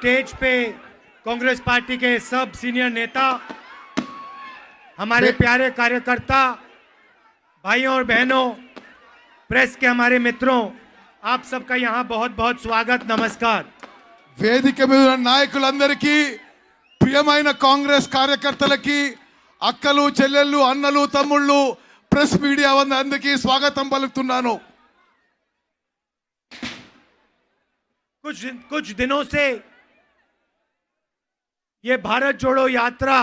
Stage पे Congress party के सब सीनियर नेता, हमारे प्यारे कार्यकर्ता, भाइयों और बहनों, प्रेस के हमारे मित्रों, आप सबका यहाँ बहुत बहुत स्वागत, नमस्कार। వేదిక మీద ఉన్న నాయకులందరికీ, ప్రియమైన కాంగ్రెస్ కార్యకర్తలకి, అక్కలు చెల్లెళ్ళు అన్నలు తమ్ముళ్ళు, ప్రెస్ మీడియా అందరికీ స్వాగతం పలుకుతున్నాను। कुछ दिनों से ये भारत जोड़ो यात्रा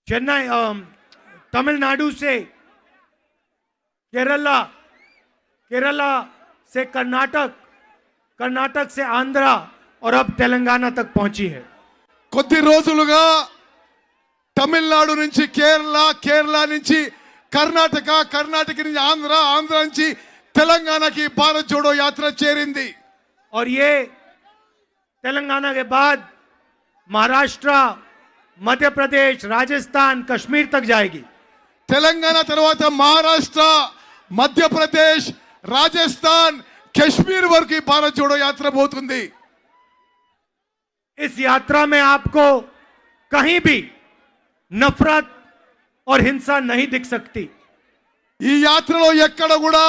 चेन्नई, तमिलनाडु से केरला, केरला से कर्नाटक, कर्नाटक से आंध्रा और अब तेलंगाना तक पहुंची है। కొద్ది రోజులుగా తమిళనాడు నుంచి కేరళ, కేరళ నుంచి కర్ణాటక, కర్ణాటక నుంచి ఆంధ్ర, ఆంధ్ర నుంచి తెలంగాణకి భారత్ జోడో యాత్ర చేరింది। और ये तेलंगाना के बाद महाराष्ट्र, मध्य प्रदेश, राजस्थान, कश्मीर तक जाएगी। తెలంగాణ తర్వాత మహారాష్ట్ర, మధ్యప్రదేశ్, రాజస్థాన్, కశ్మీర్ వరకు భారత్ జోడో యాత్ర పోతుంది। इस यात्रा में आपको कहीं भी नफरत और हिंसा नहीं दिख सकती। ఈ యాత్రలో ఎక్కడ కూడా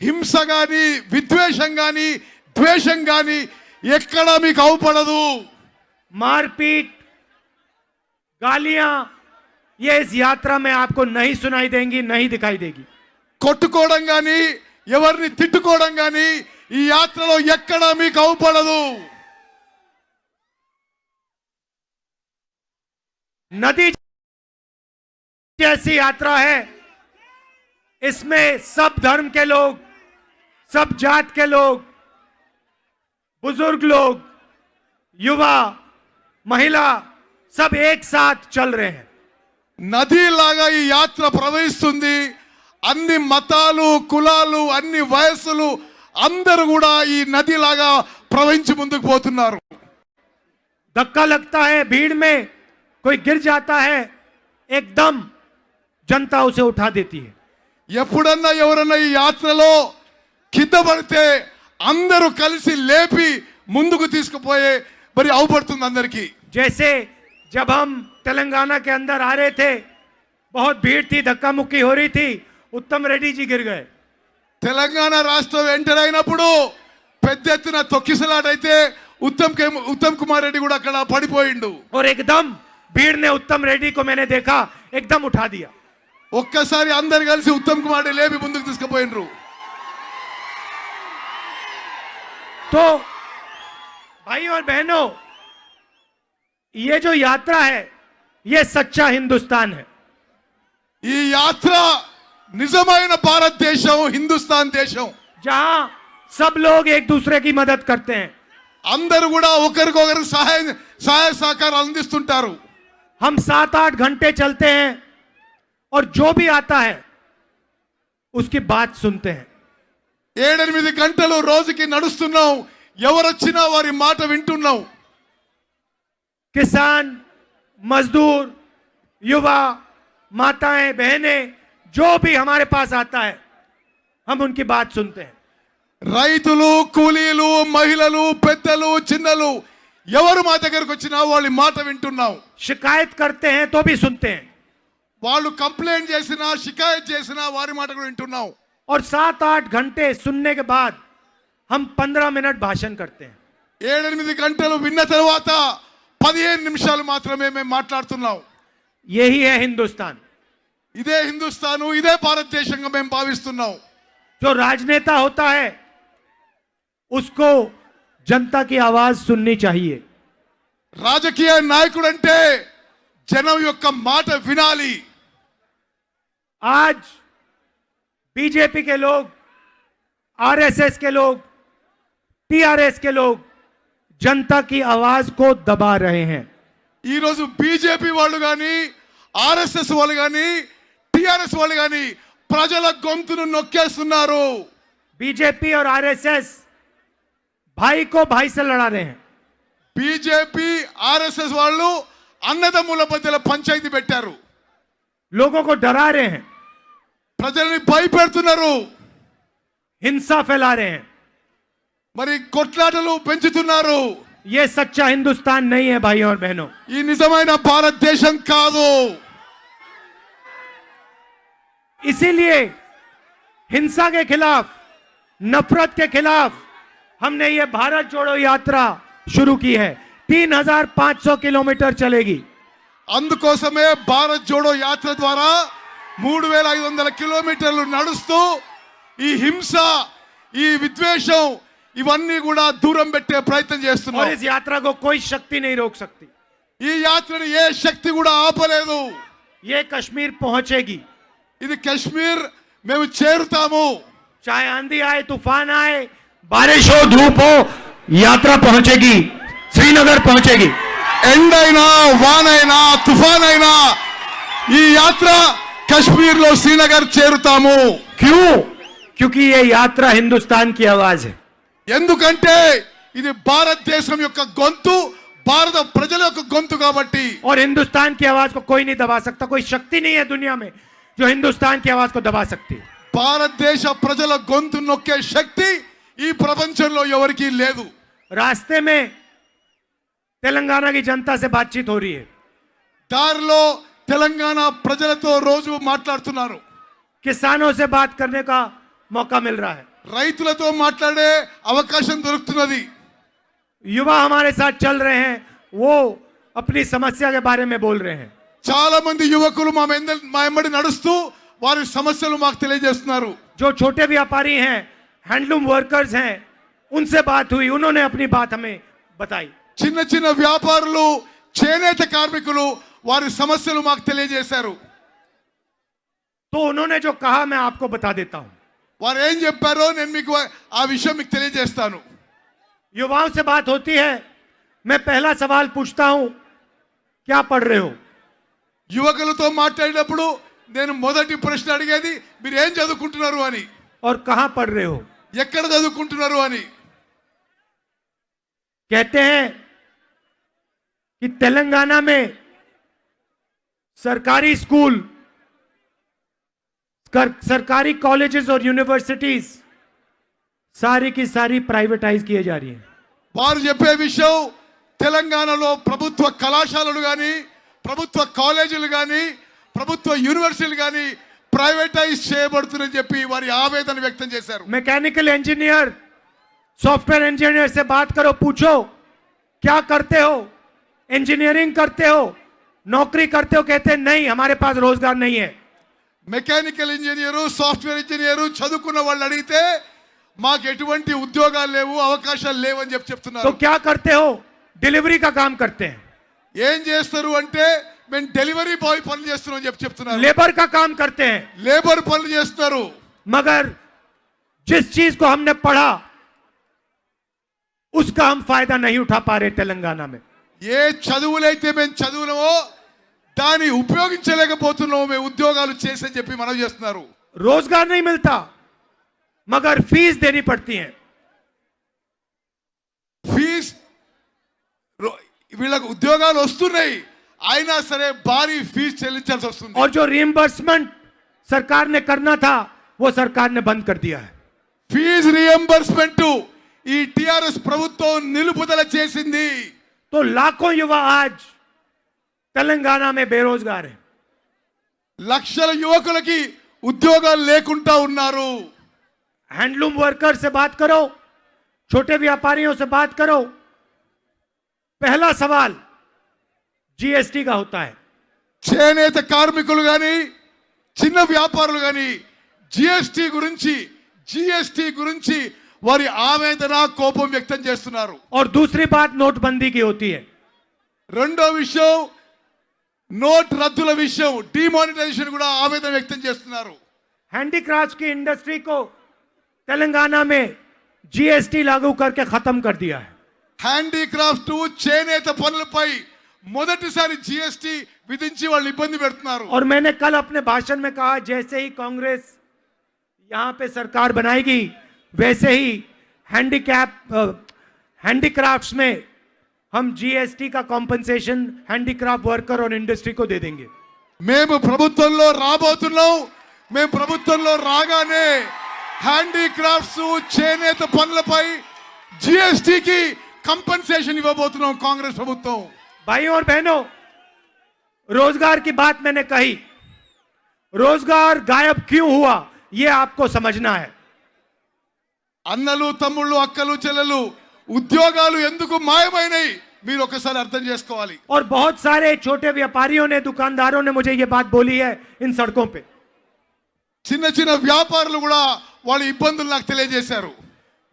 హింస గాని, విద్వేషం గాని, ద్వేషం గాని ఎక్కడ మీకు అవుపడదు। मारपीट, गालियां, ये इस यात्रा में आपको नहीं सुनाई देंगी, नहीं दिखाई देगी। కొట్టుకోవడం గాని, ఎవరిని తిట్టుకోవడం గాని ఈ యాత్రలో ఎక్కడ మీకు అవుపడదు। नदी जैसी यात्रा है, इसमें सब धर्म के लोग, सब जात के लोग, बुजुर्ग लोग, युवा, महिला, सब एक साथ चल रहे हैं। నది లాగా ఈ యాత్ర ప్రవహిస్తుంది। అన్ని మతాలు, కులాలు, అన్ని వయస్సులు అందరూ కూడా ఈ నది లాగా ప్రవహించి ముందుకు పోతున్నారు। धक्का लगता है, भीड़ में कोई गिर जाता है, एकदम जनता उसे उठा देती है। ఎప్పుడన్నా ఎవరన్నా ఈ యాత్రలో కింద పడితే అందరూ కలిసి లేపి ముందుకు తీసుకుపోయే మరి అవుపడుతుంది అందరికీ। जैसे जब हम तेलंगाना के अंदर आ रहे थे, बहुत भीड़ थी, धक्का मुक्की हो रही थी, उत्तम रेड्डी जी गिर गए। తెలంగాణ రాష్ట్రం ఎంటర్ అయినప్పుడు పెద్ద ఎత్తున తొక్కిసలాట అయితే ఉత్తమ్ కుమార్ రెడ్డి కూడా అక్కడ పడిపోయిండు। और एकदम भीड़ ने उत्तम रेड्डी को, मैंने देखा, एकदम उठा दिया। ఒక్కసారి అందరు కలిసి ఉత్తమ్ కుమార్ రెడ్డి లేపి ముందుకు తీసుకుపోయినరు। तो भाइयों और बहनों, ये जो यात्रा है, ये सच्चा हिंदुस्तान है। ఈ యాత్ర నిజమైన భారతదేశం, హిందుస్థాన్ దేశం, जहां सब लोग एक दूसरे की मदद करते हैं। అందరూ కూడా ఒకరికొకరు సహాయ సహకారాలు అందిస్తుంటారు। हम 7-8 घंटे चलते हैं और जो भी आता है उसकी बात सुनते हैं। 7-8 గంటలు రోజుకి నడుస్తున్నాం, ఎవరొచ్చినా వారి మాట వింటున్నాం। किसान, मजदूर, युवा, माताएं, बहनें, जो भी हमारे पास आता है, हम उनकी बात सुनते हैं। రైతులు, కూలీలు, మహిళలు, పెద్దలు, చిన్నలు ఎవరు మా దగ్గరకు వచ్చినా వాళ్ళ మాట వింటున్నాం। शिकायत करते हैं तो भी सुनते हैं। వాళ్ళు కంప్లైంట్ చేసినా, షికాయత్ చేసినా వారి మాట కూడా వింటున్నాం। और 7-8 घंटे सुनने के बाद हम 15 मिनट भाषण करते हैं। 7-8 గంటలు విన్న తర్వాత 15 నిమిషాలు మాత్రమే మేము మాట్లాడుతున్నాం। यही है हिंदुस्तान। ఇదే హిందుస్థాను, ఇదే భారతదేశంగా మేము భావిస్తున్నాం। जो राजनेता होता है उसको जनता की आवाज सुननी चाहिए। రాజకీయ నాయకుడు అంటే జనం యొక్క మాట వినాలి। आज बीजेपी के लोग, आरएसएस के लोग, टीआरएस के लोग जनता की आवाज को दबा रहे हैं। ఈ రోజు బీజేపీ వాళ్ళు గాని, ఆర్ఎస్ఎస్ వాళ్ళు గాని, టిఆర్ఎస్ వాళ్ళు గాని ప్రజల గొంతును నొక్కేస్తున్నారు। बीजेपी और आरएसएस भाई को भाई से लड़ा रहे हैं। బీజేపీ, ఆర్ఎస్ఎస్ వాళ్ళు అన్నదమ్ముల మధ్యలో పంచాయతీ పెట్టారు। लोगों को डरा रहे हैं, ప్రజల్ని భయపెడుతున్నారు, हिंसा फैला रहे हैं। మరి కొట్లాటలు పెంచుతున్నారు. ये सच्चा हिंदुस्तान नहीं है भाइयों और बहनों. ఈ నిజమైన భారతదేశం కాదు. इसीलिए हिंसा के खिलाफ, नफरत के खिलाफ हमने ये भारत जोड़ो यात्रा शुरू की है. 3,500 किलोमीटर चलेगी. అందుకోసమే భారత్ జోడో యాత్ర ద్వారా 3,500 కిలోమీటర్లు నడుస్తూ ఈ హింస, ఈ విద్వేషం ఇవన్నీ కూడా దూరం పెట్టే ప్రయత్నం और చేస్తున్నారు. इस यात्रा को कोई शक्ति नहीं रोक सकती. ఈ యాత్రను ఏ శక్తి కూడా ఆపలేదు. ये कश्मीर पहुंचेगी. ఇది కశ్మీర్ మేము చేరుతాము. चाहे आंधी आए, तूफान आए, बारिश हो, धूप हो, यात्रा पहुंचेगी, श्रीनगर पहुंचेगी. ఎండైనా వానైనా తుఫాన్ అయినా ఈ యాత్ర కశ్మీర్ లో శ్రీనగర్ చేరుతాము. क्यों? क्योंकि ये यात्रा हिंदुस्तान की आवाज है. ఎందుకంటే ఇది భారతదేశం యొక్క గొంతు, భారత ప్రజల యొక్క గొంతు కాబట్టి. और हिंदुस्तान की आवाज को कोई नहीं दबा सकता. कोई शक्ति नहीं है दुनिया में जो हिंदुस्तान की आवाज को दबा सकती है. భారతదేశ ప్రజల గొంతు నొక్కే శక్తి ఈ ప్రపంచంలో ఎవరికీ లేదు. रास्ते में तेलंगाना की जनता से बातचीत हो रही है. దారిలో తెలంగాణ ప్రజలతో రోజు మాట్లాడుతున్నారు. किसानों से बात करने का मौका मिल रहा है. రైతులతో మాట్లాడే అవకాశం దొరుకుతున్నది. युवा हमारे साथ चल रहे हैं, वो अपनी समस्या के बारे में बोल रहे हैं. చాలా మంది యువకులు మా వెంబడి నడుస్తూ వారి సమస్యలు మాకు తెలియజేస్తున్నారు. जो छोटे व्यापारी हैं, हैंडलूम वर्कर्स हैं, उनसे बात हुई, उन्होंने अपनी बात हमें बताई. చిన్న చిన్న వ్యాపారులు, చేనేత కార్మికులు వారి సమస్యలు మాకు తెలియజేశారు. तो उन्होंने जो कहा मैं आपको बता देता हूं. వారు ఏం చెప్పారో నేను మీకు ఆ విషయం మీకు తెలియజేస్తాను. युवाओं से बात होती है, मैं पहला सवाल पूछता हूं, क्या पढ़ रहे हो? యువకులతో మాట్లాడినప్పుడు నేను మొదటి ప్రశ్న అడిగేది మీరు ఏం చదువుకుంటున్నారు అని, और कहां पढ़ रहे हो? ఎక్కడ చదువుకుంటున్నారు అని. कहते हैं कि तेलंगाना में सरकारी स्कूल, सरकारी कॉलेजेस और यूनिवर्सिटीज सारी की सारी प्राइवेटाइज किए जा रही हैं. వారు చెప్పే విషయం తెలంగాణలో ప్రభుత్వ కళాశాలలు కానీ, ప్రభుత్వ కాలేజీలు కానీ, ప్రభుత్వ యూనివర్సిటీలు కానీ ప్రైవేటైజ్ చేయబడుతుందని చెప్పి వారి ఆవేదన వ్యక్తం చేశారు. मैकेनिकल इंजीनियर, सॉफ्टवेयर इंजीनियर से बात करो, पूछो क्या करते हो, इंजीनियरिंग करते हो, नौकरी करते हो? कहते हैं नहीं, हमारे पास रोजगार नहीं है. మెకానికల్ ఇంజనీరు, సాఫ్ట్వేర్ ఇంజనీరు చదువుకున్న వాళ్ళు అడిగితే మాకు ఎటువంటి ఉద్యోగాలు లేవు, అవకాశాలు లేవు అని तो చెప్తున్నారు. क्या करते हो? डिलीवरी का काम करते हैं. ఏం చేస్తారు అంటే మేము డెలివరీ బాయ్ పనులు చేస్తున్నాం అని చెప్తున్నారు. लेबर का काम करते हैं. లేబర్ పనులు చేస్తారు. मगर जिस चीज को हमने पढ़ा उसका हम फायदा नहीं उठा पा रहे तेलंगाना में. ఏ చదువులైతే మేము చదువునమో దాన్ని ఉపయోగించలేకపోతున్నాము, మేము ఉద్యోగాలు చేసి అని చెప్పి మనం చేస్తున్నారు. रोजगार नहीं मिलता मगर फीस देनी पड़ती है. ఫీజ్ వీళ్ళకు ఉద్యోగాలు వస్తున్నాయి, అయినా సరే భారీ ఫీజు చెల్లించాల్సి వస్తుంది. और जो रिएम्बर्समेंट सरकार ने करना था वो सरकार ने बंद कर दिया है. ఫీజు రియంబర్స్మెంట్ ఈ టిఆర్ఎస్ ప్రభుత్వం నిలుపుదల చేసింది. तो लाखों युवा आज तेलंगाना में बेरोजगार हैं. లక్షల యువకులకి ఉద్యోగాలు లేకుండా ఉన్నారు. हैंडलूम वर्कर से बात करो, छोटे व्यापारियों से बात करो, पहला सवाल जीएसटी का होता है. చేనేత కార్మికులు కానీ, చిన్న వ్యాపారులు కానీ జిఎస్టి గురించి వారి ఆవేదన, కోపం వ్యక్తం చేస్తున్నారు. और दूसरी बात नोटबंदी की होती है. రెండో విషయం నోట్ రద్దుల విషయం, డిమానిటైజేషన్ కూడా ఆవేదన వ్యక్తం చేస్తున్నారు. हैंडीक्राफ्ट की इंडस्ट्री को तेलंगाना में जीएसटी लागू करके खत्म कर दिया है. హ్యాండీక్రాఫ్ట్, చేనేత పనులపై మొదటిసారి జిఎస్టి విధించి వాళ్ళు ఇబ్బంది పెడుతున్నారు. और मैंने कल अपने भाषण में कहा जैसे ही कांग्रेस यहां पे सरकार बनाएगी वैसे ही हैंडीक्राफ्ट्स में हम जीएसटी का कॉम्पनसेशन हैंडीक्राफ्ट वर्कर और इंडस्ट्री को दे देंगे. మేము ప్రభుత్వంలో రాబోతున్నాం. మేము ప్రభుత్వంలో రాగానే హ్యాండీక్రాఫ్ట్స్, చేనేత పనులపై జిఎస్టికి కంపెన్సేషన్ ఇవ్వబోతున్నాం కాంగ్రెస్ ప్రభుత్వం. भाइयों और बहनों, रोजगार की बात मैंने कही, रोजगार गायब क्यों हुआ ये आपको समझना है. అన్నలు తమ్ముళ్ళు అక్కలు చెల్లెలు ఉద్యోగాలు ఎందుకు మాయమైనాయి మీరు ఒకసారి అర్థం చేసుకోవాలి. और बहुत सारे छोटे व्यापारियों ने, दुकानदारों ने मुझे ये बात बोली है इन सड़कों पे. చిన్న చిన్న వ్యాపారులు కూడా వాళ్ళ ఇబ్బందులు నాకు తెలియజేశారు.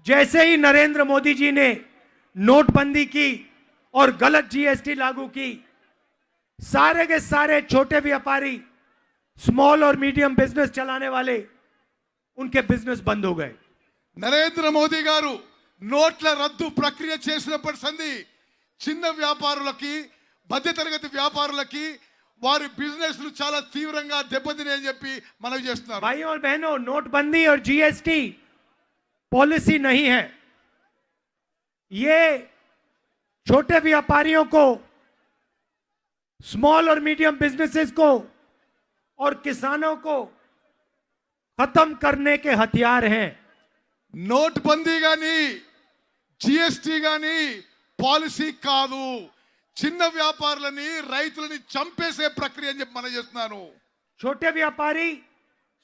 जैसे ही नरेंद्र मोदी जी ने नोटबंदी की और गलत जीएसटी लागू की, सारे के सारे छोटे व्यापारी, स्मॉल और मीडियम बिजनेस चलाने वाले, उनके बिजनेस बंद हो गए. నరేంద్ర మోదీ గారు నోట్ల రద్దు ప్రక్రియ చేసినప్పటి సంది చిన్న వ్యాపారులకి మధ్యతరగతి వ్యాపారులకి వారి బిజినెస్లు చాలా తీవ్రంగా దెబ్బతిన్నాయని చెప్పి మనవి చేస్తున్నారు. भाइयों और बहनों, नोटबंदी और जीएसटी पॉलिसी नहीं है. ये छोटे व्यापारियों को, स्मॉल और मीडियम बिजनेसेस को और किसानों को खत्म करने के हथियार हैं. నోట్బందీ గాని జిఎస్టి గాని పాలసీ కాదు, చిన్న వ్యాపారులని రైతులని చంపేసే ప్రక్రియ అని చెప్పి మనం చేస్తున్నాను. छोटे व्यापारी,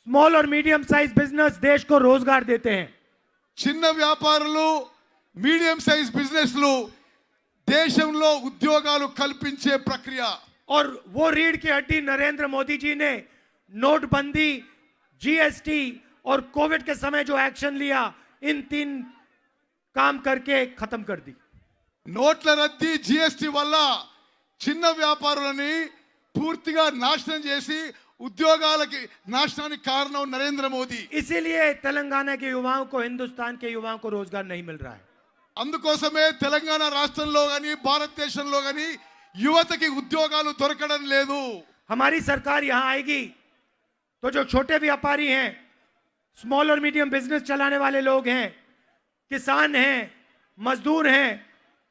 स्मॉल और मीडियम साइज बिजनेस देश को रोजगार देते हैं. చిన్న వ్యాపారులు మీడియం సైజ్ బిజినెస్లు దేశంలో ఉద్యోగాలు కల్పించే ప్రక్రియ. और वो रीढ़ की हड्डी नरेंद्र मोदी जी ने नोटबंदी, जीएसटी और कोविड के समय जो एक्शन लिया, इन 3 काम करके खत्म कर दी. నోట్ల రద్దీ జిఎస్టి వల్ల చిన్న వ్యాపారులని పూర్తిగా నాశనం చేసి ఉద్యోగాలకి నాశనానికి కారణం నరేంద్ర మోదీ. इसीलिए तेलंगाना के युवाओं को, हिंदुस्तान के युवाओं को रोजगार नहीं मिल रहा है. అందుకోసమే తెలంగాణ రాష్ట్రంలో గాని భారతదేశంలో గాని యువతకి ఉద్యోగాలు దొరకడం లేదు. हमारी सरकार यहां आएगी तो जो छोटे व्यापारी हैं, स्मॉल और मीडियम बिजनेस चलाने वाले लोग हैं, किसान हैं, मजदूर हैं,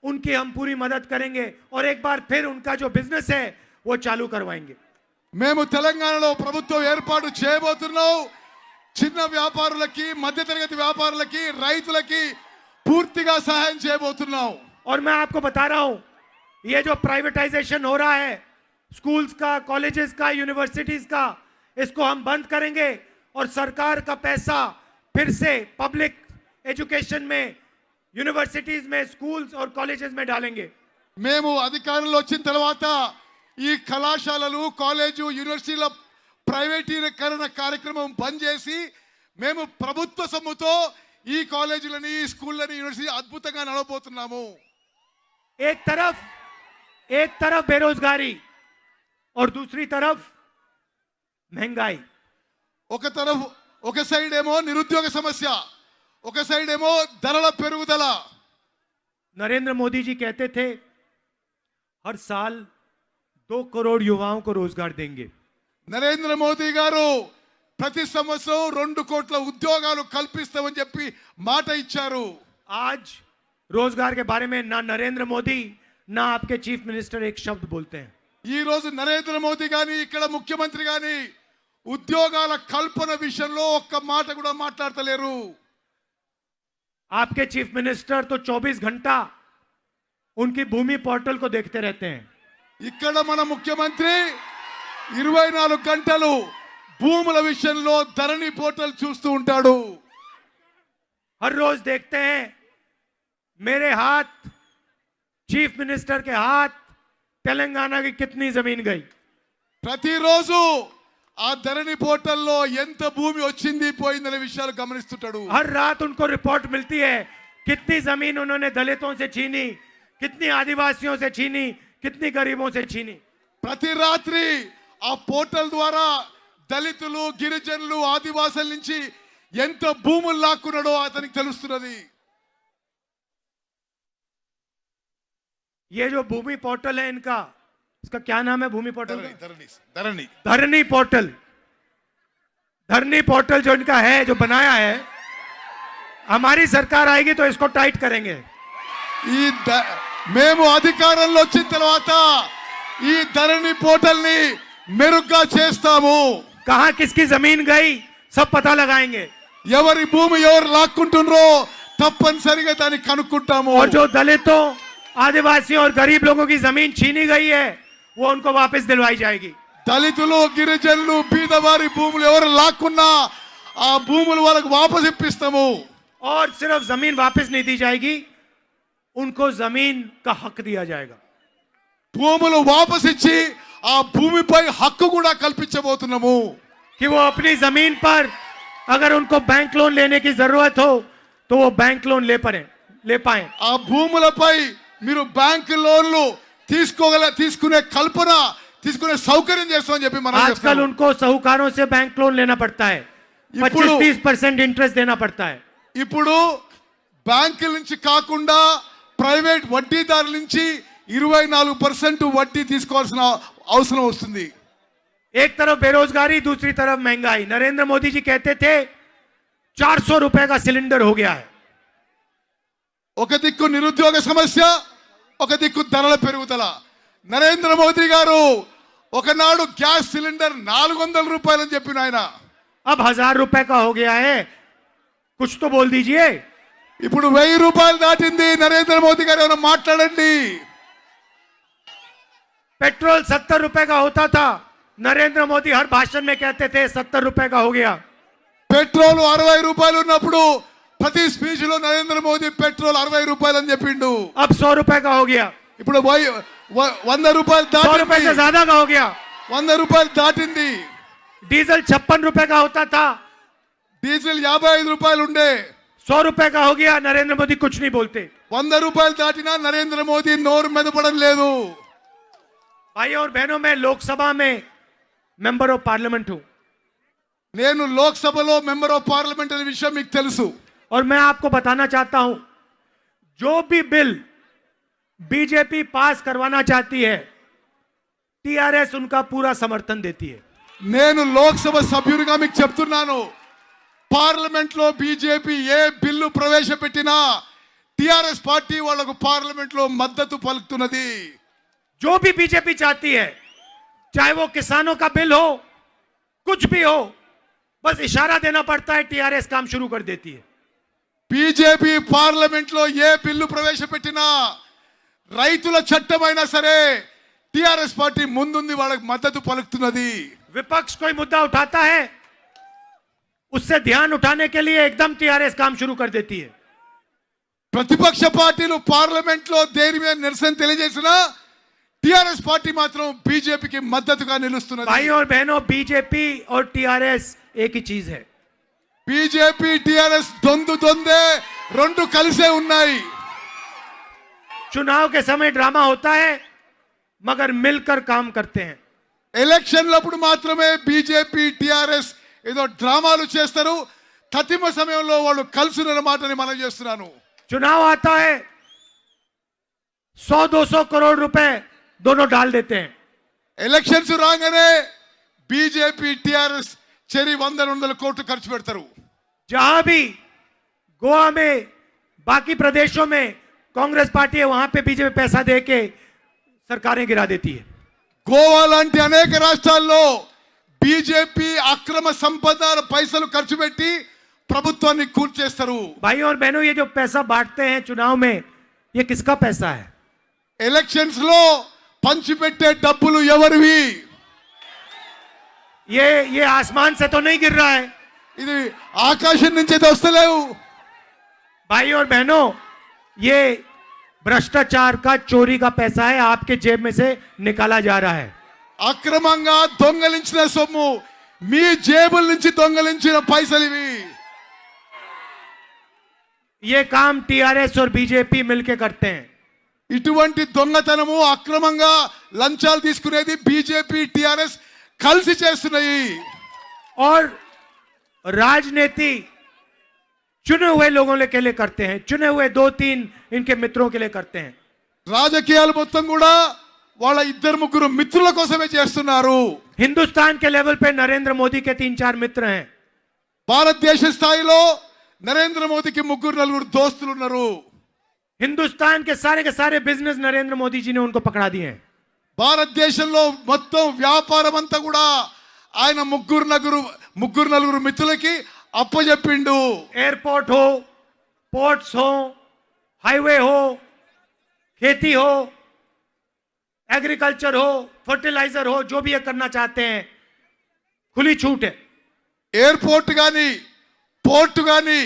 उनकी हम पूरी मदद करेंगे और एक बार फिर उनका जो बिजनेस है वो चालू करवाएंगे. మేము తెలంగాణలో ప్రభుత్వం ఏర్పాటు చేయబోతున్నాం. చిన్న వ్యాపారులకి మధ్యతరగతి వ్యాపారులకి రైతులకి పూర్తిగా సహాయం చేయబోతున్నాం. और मैं आपको बता रहा हूं, ये जो प्राइवेटाइजेशन हो रहा है स्कूल्स का, कॉलेजेस का, यूनिवर्सिटीज का, इसको हम बंद करेंगे और सरकार का पैसा फिर से पब्लिक एजुकेशन में, यूनिवर्सिटीज में, स्कूल्स और कॉलेजेस में डालेंगे. మేము అధికారంలో వచ్చిన తర్వాత ఈ కళాశాలలు, కాలేజు, యూనివర్సిటీల ప్రైవేటీకరణ కార్యక్రమం బంద్ చేసి మేము ప్రభుత్వ సొమ్ముతో ఈ కాలేజీలని, ఈ స్కూళ్ళని, యూనివర్సిటీ అద్భుతంగా నడవబోతున్నాము. एक तरफ बेरोजगारी और दूसरी तरफ महंगाई. ఒక సైడ్ ఏమో నిరుద్యోగ సమస్య, ఒక సైడ్ ఏమో ధరల పెరుగుదల. नरेंद्र मोदी जी कहते थे हर साल 2 करोड़ युवाओं को रोजगार देंगे. నరేంద్ర మోదీ గారు ప్రతి సంవత్సరం 2 కోట్ల ఉద్యోగాలు కల్పిస్తామని చెప్పి మాట ఇచ్చారు. आज रोजगार के बारे में ना नरेंद्र मोदी ना आपके चीफ मिनिस्टर एक शब्द बोलते हैं. ఈ రోజు నరేంద్ర మోదీ గాని, ఇక్కడ ముఖ్యమంత్రి గాని ఉద్యోగాల కల్పన విషయంలో ఒక్క మాట కూడా మాట్లాడతలేరు. आपके चीफ मिनिस्टर तो 24 घंटा उनकी भूमि पोर्टल को देखते रहते हैं. ఇక్కడ మన ముఖ్యమంత్రి 24 గంటలు భూముల విషయంలో ధరణి పోర్టల్ చూస్తూ ఉంటాడు. हर रोज देखते हैं मेरे हाथ, चीफ मिनिस्टर के हाथ, तेलंगाना की कितनी जमीन गई. ప్రతిరోజు ఆ ధరణి పోర్టల్లో ఎంత భూమి వచ్చింది పోయిందనే విషయాలు గమనిస్తుంటాడు. हर रात उनको रिपोर्ट मिलती है कितनी जमीन उन्होंने दलितों से छीनी, कितनी आदिवासियों से छीनी, कितनी गरीबों से छीनी. ప్రతి రాత్రి ఆ పోర్టల్ ద్వారా దళితులు, గిరిజనులు, ఆదివాసుల నుంచి ఎంత భూములు లాక్కున్నాడో అతనికి తెలుస్తున్నది. ये जो भूमि पोर्टल है इनका, इसका क्या नाम है? भूमि पोर्टल का? ధరణి धरनी पोर्टल. धरनी पोर्टल जो इनका है, जो बनाया है, हमारी सरकार आएगी तो इसको टाइट करेंगे. మేము అధికారంలో వచ్చిన తర్వాత ఈ ధరణి పోర్టల్ ని మెరుగ్గా చేస్తాము. कहां किसकी जमीन गई सब पता लगाएंगे. ఎవరి భూమి ఎవరు లాక్కుంటున్నారో తప్పనిసరిగా దాన్ని కనుక్కుంటాము. और जो दलितों, आदिवासियों और गरीब लोगों की जमीन छीनी गई है वो उनको वापस दिलवाई जाएगी. దళితులు, గిరిజనులు, బీదవారి భూములు ఎవరు లాక్కున్నా ఆ భూములు వాళ్ళకు వాపసు ఇప్పిస్తాము. और सिर्फ जमीन वापस नहीं दी जाएगी, उनको जमीन का हक दिया जाएगा. భూములు వాపసు ఇచ్చి ఆ భూమిపై హక్కు కూడా కల్పించబోతున్నాము. कि वो अपनी जमीन पर अगर उनको बैंक लोन लेने की जरूरत हो तो वो बैंक लोन ले पाए. ఆ భూములపై మీరు బ్యాంకు లోన్లు తీసుకునే కల్పన తీసుకునే సౌకర్యం చేస్తామని చెప్పి మనం आजकल చెప్తాము. उनको साहूकारों से बैंक लोन लेना पड़ता है, 25-30% इंटरेस्ट देना पड़ता है. ఇప్పుడు బ్యాంకుల నుంచి కాకుండా ప్రైవేట్ వడ్డీదారుల నుంచి 24% వడ్డీ తీసుకోవాల్సిన అవసరం వస్తుంది. एक तरफ बेरोजगारी, दूसरी तरफ महंगाई. नरेंद्र मोदी जी कहते थे 400 रुपए का सिलेंडर हो गया है. ఒక దిక్కు నిరుద్యోగ సమస్య, ఒక దిక్కు ధరల పెరుగుదల. నరేంద్ర మోదీ గారు ఒకనాడు గ్యాస్ సిలిండర్ 400 రూపాయలు అని చెప్పిన ఆయన अब 1000 रुपए का हो गया है. कुछ तो बोल दीजिए. ఇప్పుడు 1000 రూపాయలు దాటింది. నరేంద్ర మోదీ గారు ఏమైనా మాట్లాడండి. पेट्रोल 70 रुपए का होता था. नरेंद्र मोदी हर भाषण में कहते थे 70 रुपए का हो गया. పెట్రోల్ 60 రూపాయలు ఉన్నప్పుడు ప్రతి స్పీచ్ లో నరేంద్ర మోదీ పెట్రోల్ 60 రూపాయలు అని చెప్పిండు. अब 100 रुपए का हो गया. ఇప్పుడు 100 రూపాయలు 100 रुपए से దాటింది. ज्यादा का हो गया. 100 రూపాయలు దాటింది. डीजल 56 रुपए का होता था. డీజిల్ 55 రూపాయలు ఉండే. 100 रुपए का हो गया. नरेंद्र मोदी कुछ नहीं बोलते. 100 రూపాయలు దాటినా నరేంద్ర మోదీ నోరు మెదపడం లేదు. भाइयों और बहनों, मैं लोकसभा में मेंबर ऑफ पार्लियामेंट हूं నేను లోక్సభలో మెంబర్ ఆఫ్ పార్లమెంట్ అనే విషయం మీకు తెలుసు. और मैं आपको बताना चाहता हूं, जो भी बिल बीजेपी पास करवाना चाहती है, टीआरएस उनका पूरा समर्थन देती है. నేను లోక్సభ సభ్యుడిగా మీకు చెప్తున్నాను, పార్లమెంట్ లో బీజేపీ ఏ బిల్లు ప్రవేశపెట్టినా టిఆర్ఎస్ పార్టీ వాళ్ళకు పార్లమెంట్ లో మద్దతు పలుకుతున్నది. जो भी बीजेपी चाहती है, चाहे वो किसानों का बिल हो, कुछ भी हो, बस इशारा देना पड़ता है, टीआरएस काम शुरू कर देती है. బీజేపీ పార్లమెంట్ లో ఏ బిల్లు ప్రవేశపెట్టినా రైతుల చట్టమైనా సరే టిఆర్ఎస్ పార్టీ ముందుంది, వాళ్ళకి మద్దతు పలుకుతున్నది. विपक्ष कोई मुद्दा उठाता है, उससे ध्यान उठाने के लिए एकदम टीआरएस काम शुरू कर देती है. ప్రతిపక్ష పార్టీలు పార్లమెంట్ లో దేని మీద నిరసన తెలియజేసినా టిఆర్ఎస్ పార్టీ మాత్రం బీజేపీకి మద్దతుగా నిలుస్తున్నది. भाइयों और बहनों, बीजेपी और टीआरएस एक ही चीज है. బీజేపీ టిఆర్ఎస్ దొందే రెండు కలిసే ఉన్నాయి. चुनाव के समय ड्रामा होता है, मगर मिलकर काम करते हैं. ఎలక్షన్లప్పుడు మాత్రమే బీజేపీ టిఆర్ఎస్ ఏదో డ్రామాలు చేస్తారు, తతిమ సమయంలో వాళ్ళు కలిసి ఉన్న మాటని మనం చేస్తున్నాను. चुनाव आता है, 100-200 करोड़ रुपए दोनों डाल देते हैं. ఎలక్షన్స్ రాగానే బీజేపీ టిఆర్ఎస్ చెరి 100 కోట్లు ఖర్చు పెడతారు. जहां भी गोवा में, बाकी प्रदेशों में कांग्रेस पार्टी है, वहां पे बीजेपी पैसा दे के सरकारें गिरा देती है. గోవా లాంటి అనేక రాష్ట్రాల్లో బీజేపీ అక్రమ సంపద పైసలు ఖర్చు పెట్టి ప్రభుత్వాన్ని కూల్చేస్తారు. भाइयों और बहनों, ये जो पैसा बांटते हैं चुनाव में, ये किसका पैसा है? ఎలక్షన్స్ లో పంచిపెట్టే డబ్బులు ఎవరివి? ये आसमान से तो नहीं गिर रहा है. ఇది ఆకాశం నుంచి అయితే వస్తలేవు. भाइयों और बहनों, ये भ्रष्टाचार का, चोरी का पैसा है, आपके जेब में से निकाला जा रहा है. అక్రమంగా దొంగలించిన సొమ్ము, మీ జేబుల నుంచి దొంగలించిన పైసలు ఇవి. ये काम टीआरएस और बीजेपी मिलके करते हैं. ఇటువంటి దొంగతనము, అక్రమంగా లంచాలు తీసుకునేది బీజేపీ టిఆర్ఎస్ కలిసి చేస్తున్నాయి. और राजनीति चुने हुए लोगों के लिए करते हैं, चुने हुए 2-3 इनके मित्रों के लिए करते हैं. రాజకీయాలు మొత్తం కూడా వాళ్ళ 2-3 మిత్రుల కోసమే చేస్తున్నారు. हिंदुस्तान के लेवल पे नरेंद्र मोदी के 3-4 मित्र हैं. భారతదేశ స్థాయిలో నరేంద్ర మోదీకి 3-4 దోస్తులు ఉన్నారు. हिंदुस्तान के सारे बिजनेस नरेंद्र मोदी जी ने उनको पकड़ा दिए हैं. భారతదేశంలో మొత్తం వ్యాపారం అంతా కూడా ఆయన 3-4 మిత్రులకి అప్పచెప్పిండు. एयरपोर्ट हो, पोर्ट्स हो, हाईवे हो, खेती हो, एग्रीकल्चर हो, फर्टिलाइजर हो, जो भी ये करना चाहते हैं, खुली छूट है। ఎయిర్పోర్ట్ కానీ పోర్ట్ కానీ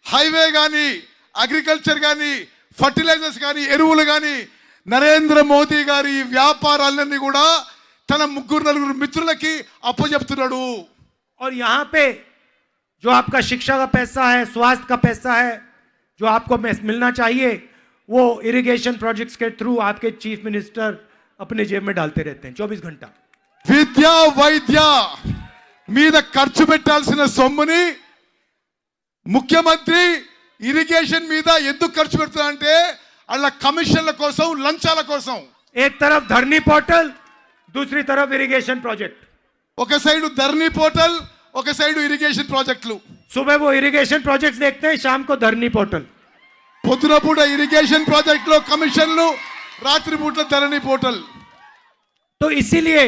హైవే కానీ అగ్రికల్చర్ కానీ ఫర్టిలైజర్స్ కానీ ఎరువులు కానీ నరేంద్ర మోదీ గారి ఈ వ్యాపారాలన్నీ కూడా తన ముగ్గురు నలుగురు మిత్రులకి అప్పచెప్తున్నాడు. और यहाँ पे जो आपका शिक्षा का पैसा है, स्वास्थ्य का पैसा है, जो आपको मिलना चाहिए, वो इरिगेशन प्रोजेक्ट्स के थ्रू आपके चीफ मिनिस्टर अपने जेब में डालते रहते हैं 24 घंटा। విద్యా వైద్య మీద ఖర్చు పెట్టాల్సిన సొమ్ముని ముఖ్యమంత్రి ఇరిగేషన్ మీద ఎందుకు ఖర్చు పెడుతున్నారంటే వాళ్ళ కమిషన్ల కోసం లంచాల కోసం. एक तरफ धरनी पोर्टल, दूसरी तरफ इरिगेशन प्रोजेक्ट। ఒక సైడు ధర్నీ పోర్టల్, ఒక సైడు ఇరిగేషన్ ప్రాజెక్టులు. सुबह वो इरिगेशन प्रोजेक्ट्स देखते हैं, शाम को धरनी पोर्टल। పొద్దున పూట ఇరిగేషన్ ప్రాజెక్టులో కమిషన్లు, రాత్రి పూట ధరణి పోర్టల్. तो इसीलिए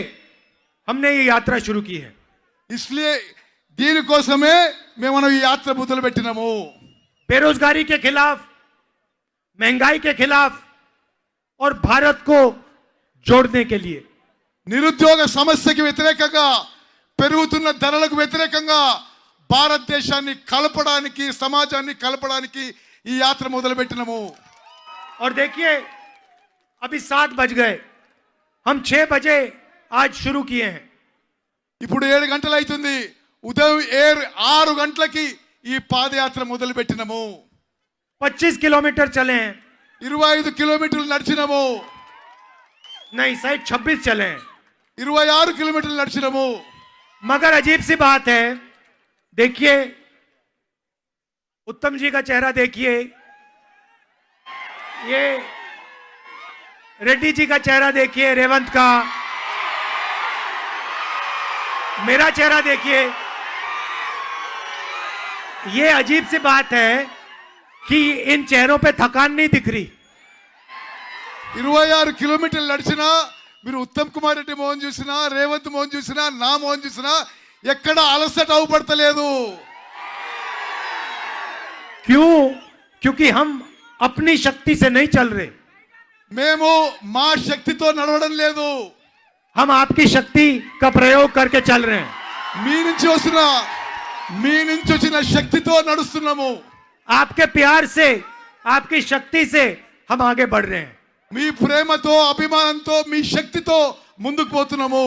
हमने ये यात्रा शुरू की है। इसलिए దీనికోసమే మేము ఈ యాత్ర మొదలు పెట్టినాము. बेरोजगारी के खिलाफ, महंगाई के खिलाफ और भारत को जोड़ने के लिए। నిరుద్యోగ సమస్యకి వ్యతిరేకంగా, పెరుగుతున్న ధరలకు వ్యతిరేకంగా భారతదేశాన్ని కలపడానికి, సమాజాన్ని కలపడానికి ఈ యాత్ర మొదలు పెట్టినాము. और देखिए अभी 7 बज गए, हम 6 बजे आज शुरू किए हैं। ఇప్పుడు 7 గంటలు అవుతుంది. ఉదయం 6 గంటలకి ఈ పాదయాత్ర మొదలు పెట్టినాము. 25 किलोमीटर चले हैं, 25 కిలోమీటర్లు నడిచినాము. नहीं शायद 26 चले हैं, 26 కిలోమీటర్లు నడిచినాము. मगर अजीब सी बात है, देखिए उत्तम जी का चेहरा देखिए, ये रेड्डी जी का चेहरा देखिए, रेवंत का, मेरा चेहरा देखिए। ये अजीब सी बात है कि इन चेहरों पे थकान नहीं दिख रही। 26 కిలోమీటర్లు నడిచినా మీరు ఉత్తమ్ కుమార్ రెడ్డి మోహన్ చూసినా, రేవంత్ మోహన్ చూసినా, నా మోహన్ చూసినా ఎక్కడ అలసట అవుపడతలేదు. क्यों? क्योंकि हम अपनी शक्ति से नहीं चल रहे, మేము మా శక్తితో నడవడం లేదు. हम आपकी शक्ति का प्रयोग करके चल रहे हैं। మీ నుంచి వచ్చిన శక్తితో నడుస్తున్నాము. आपके प्यार से, आपकी शक्ति से हम आगे बढ़ रहे हैं। మీ ప్రేమతో, అభిమానంతో, మీ శక్తితో ముందుకు పోతున్నాము.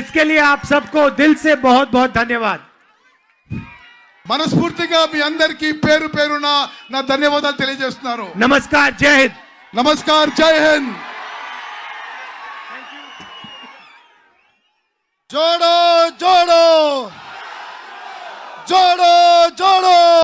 इसके लिए आप सबको दिल से बहुत बहुत धन्यवाद। మనస్ఫూర్తిగా మీ అందరికీ పేరు పేరున నా ధన్యవాదాలు తెలియజేస్తున్నాను. नमस्कार, जय हिंद। నమస్కార్, జై హింద్. జోడో జోడో జోడో జోడో